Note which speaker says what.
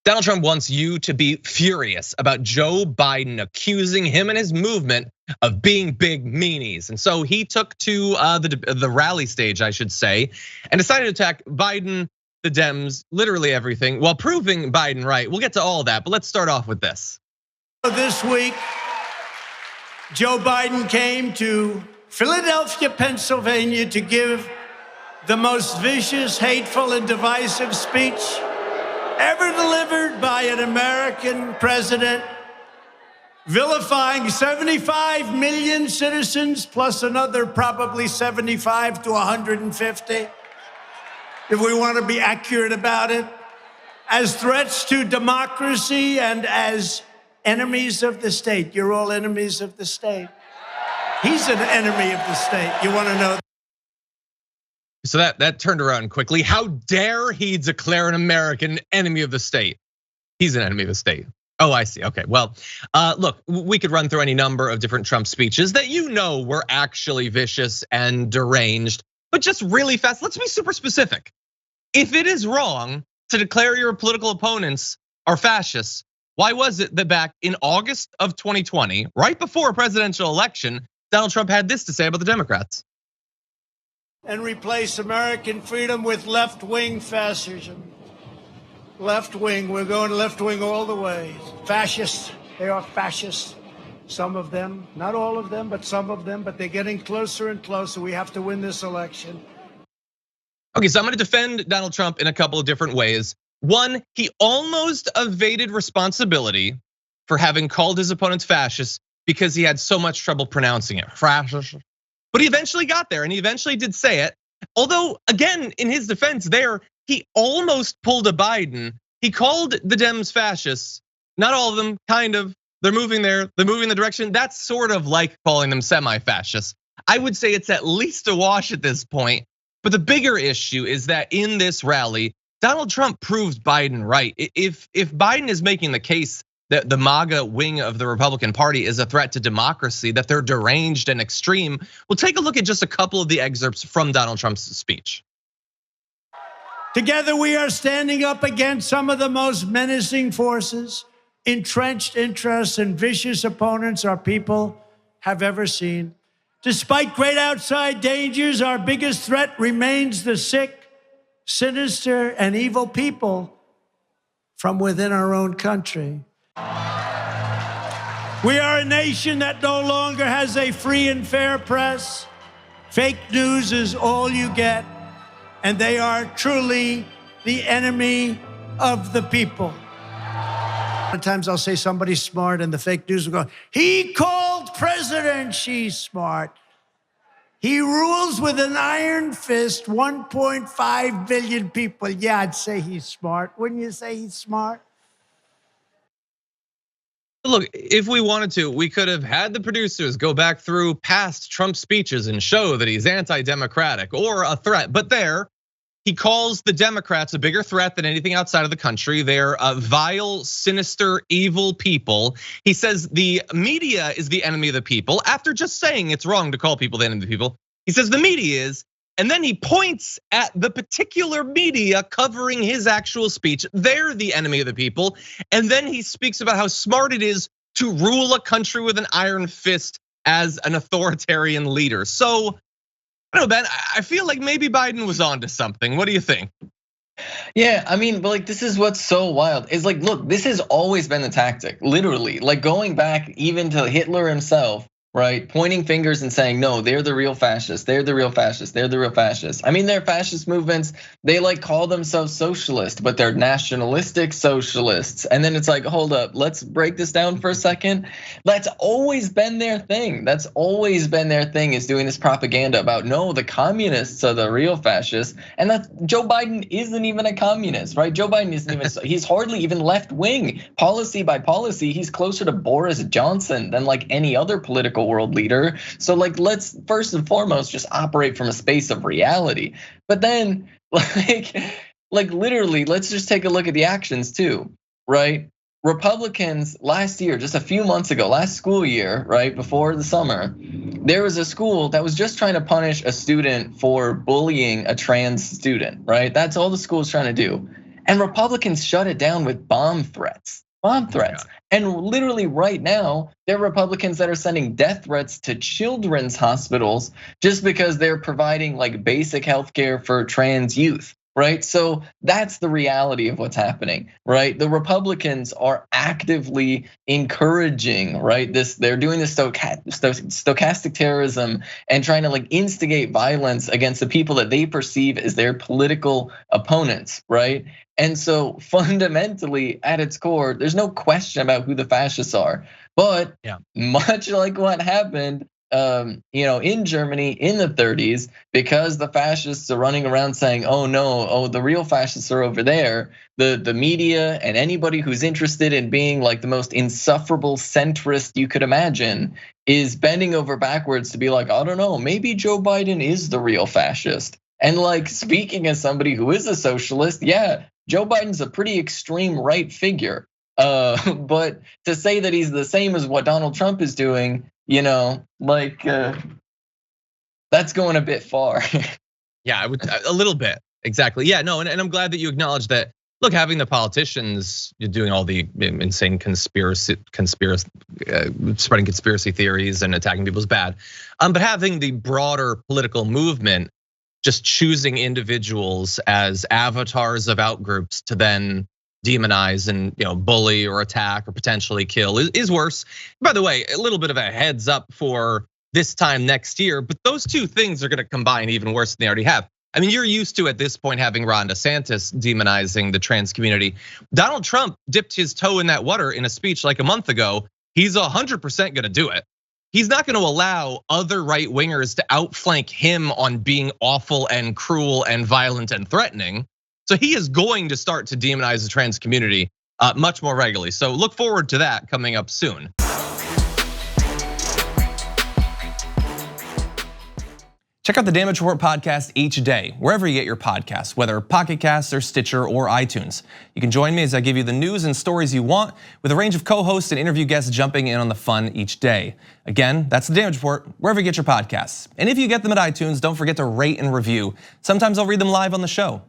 Speaker 1: Donald Trump wants you to be furious about Joe Biden accusing him and his movement of being big meanies. And so he took to the rally stage, I should say, and decided to attack Biden, the Dems, literally everything, while proving Biden right. We'll get to all that, but let's start off with this.
Speaker 2: This week, Joe Biden came to Philadelphia, Pennsylvania to give the most vicious, hateful, and divisive speech ever delivered by an American president, vilifying 75 million citizens plus another probably 75 to 150, if we want to be accurate about it, as threats to democracy and as enemies of the state. You're all enemies of the state. He's an enemy of the state. You want to know?
Speaker 1: So that turned around quickly. How dare he declare an American enemy of the state? He's an enemy of the state. Oh, I see. Okay, well, look, we could run through any number of different Trump speeches that were actually vicious and deranged, but just really fast, let's be super specific. If it is wrong to declare your political opponents are fascists, why was it that back in August of 2020, right before a presidential election, Donald Trump had this to say about the Democrats?
Speaker 2: And replace American freedom with left-wing fascism. Left wing, we're going left wing all the way. Fascists, they are fascists. Some of them, not all of them, but some of them, but they're getting closer and closer. We have to win this election.
Speaker 1: Okay, so I'm gonna defend Donald Trump in a couple of different ways. One, he almost evaded responsibility for having called his opponents fascists because he had so much trouble pronouncing it. Fascist. But he eventually got there and he eventually did say it. Although, again, in his defense there, he almost pulled a Biden. He called the Dems fascists. Not all of them, kind of. They're moving there, they're moving the direction. That's sort of like calling them semi-fascists. I would say it's at least a wash at this point. But the bigger issue is that in this rally, Donald Trump proved Biden right. If Biden is making the case that the MAGA wing of the Republican Party is a threat to democracy, that they're deranged and extreme, we'll take a look at just a couple of the excerpts from Donald Trump's speech.
Speaker 2: Together we are standing up against some of the most menacing forces, entrenched interests, and vicious opponents our people have ever seen. Despite great outside dangers, our biggest threat remains the sick, sinister, and evil people from within our own country. We are a nation that no longer has a free and fair press. Fake news is all you get, and they are truly the enemy of the people. Sometimes I'll say somebody's smart and the fake news will go, he called President Xi smart. He rules with an iron fist 1.5 billion people. Yeah, I'd say he's smart. Wouldn't you say he's smart?
Speaker 1: Look, if we wanted to, we could have had the producers go back through past Trump speeches and show that he's anti-democratic or a threat. But there, he calls the Democrats a bigger threat than anything outside of the country. They're vile, sinister, evil people. He says the media is the enemy of the people. After just saying it's wrong to call people the enemy of the people, he says the media is. And then he points at the particular media covering his actual speech. They're the enemy of the people. And then he speaks about how smart it is to rule a country with an iron fist as an authoritarian leader. So, I don't know, Ben, I feel like maybe Biden was onto something. What do you think?
Speaker 3: Yeah, I mean, but like this is what's so wild. Is like, look, this has always been the tactic, literally. Like going back even to Hitler himself, right? Pointing fingers and saying, no, they're the real fascists. They're the real fascists. They're the real fascists. I mean, they're fascist movements. They like call themselves socialist, but they're nationalistic socialists. And then it's like, hold up, let's break this down for a second. That's always been their thing. That's always been their thing, is doing this propaganda about, no, the communists are the real fascists. And that's, Joe Biden isn't even a communist, right? Joe Biden isn't even, he's hardly even left wing. Policy by policy, he's closer to Boris Johnson than like any other political world leader. So like, let's first and foremost just operate from a space of reality. But then like literally, let's just take a look at the actions too, right? Republicans last year, just a few months ago, last school year, right before the summer, there was a school that was just trying to punish a student for bullying a trans student, right? That's all the school is trying to do. And Republicans shut it down with bomb threats. And literally right now, there are Republicans that are sending death threats to children's hospitals just because they're providing like basic health care for trans youth. Right, so that's the reality of what's happening, right? The Republicans are actively encouraging, right? They're doing this stochastic terrorism and trying to like instigate violence against the people that they perceive as their political opponents, right? And so fundamentally, at its core, there's no question about who the fascists are. But much like what happened in Germany in the 30s, because the fascists are running around saying, oh no, the real fascists are over there, the media and anybody who's interested in being like the most insufferable centrist you could imagine is bending over backwards to be like, I don't know, maybe Joe Biden is the real fascist. And like, speaking as somebody who is a socialist, yeah, Joe Biden's a pretty extreme right figure. But to say that he's the same as what Donald Trump is doing, that's going a bit far.
Speaker 1: Yeah, I would a little bit. Exactly. Yeah, no, and I'm glad that you acknowledge that. Look, having the politicians doing all the insane spreading conspiracy theories and attacking people is bad. But having the broader political movement just choosing individuals as avatars of outgroups to then demonize and bully or attack or potentially kill is worse. By the way, a little bit of a heads up for this time next year, but those two things are going to combine even worse than they already have. I mean, you're used to at this point having Ron DeSantis demonizing the trans community. Donald Trump dipped his toe in that water in a speech like a month ago. He's 100% going to do it. He's not going to allow other right wingers to outflank him on being awful and cruel and violent and threatening. So he is going to start to demonize the trans community much more regularly. So look forward to that coming up soon.
Speaker 4: Check out the Damage Report podcast each day, wherever you get your podcasts, whether Pocket Casts or Stitcher or iTunes. You can join me as I give you the news and stories you want, with a range of co-hosts and interview guests jumping in on the fun each day. Again, that's the Damage Report, wherever you get your podcasts. And if you get them at iTunes, don't forget to rate and review. Sometimes I'll read them live on the show.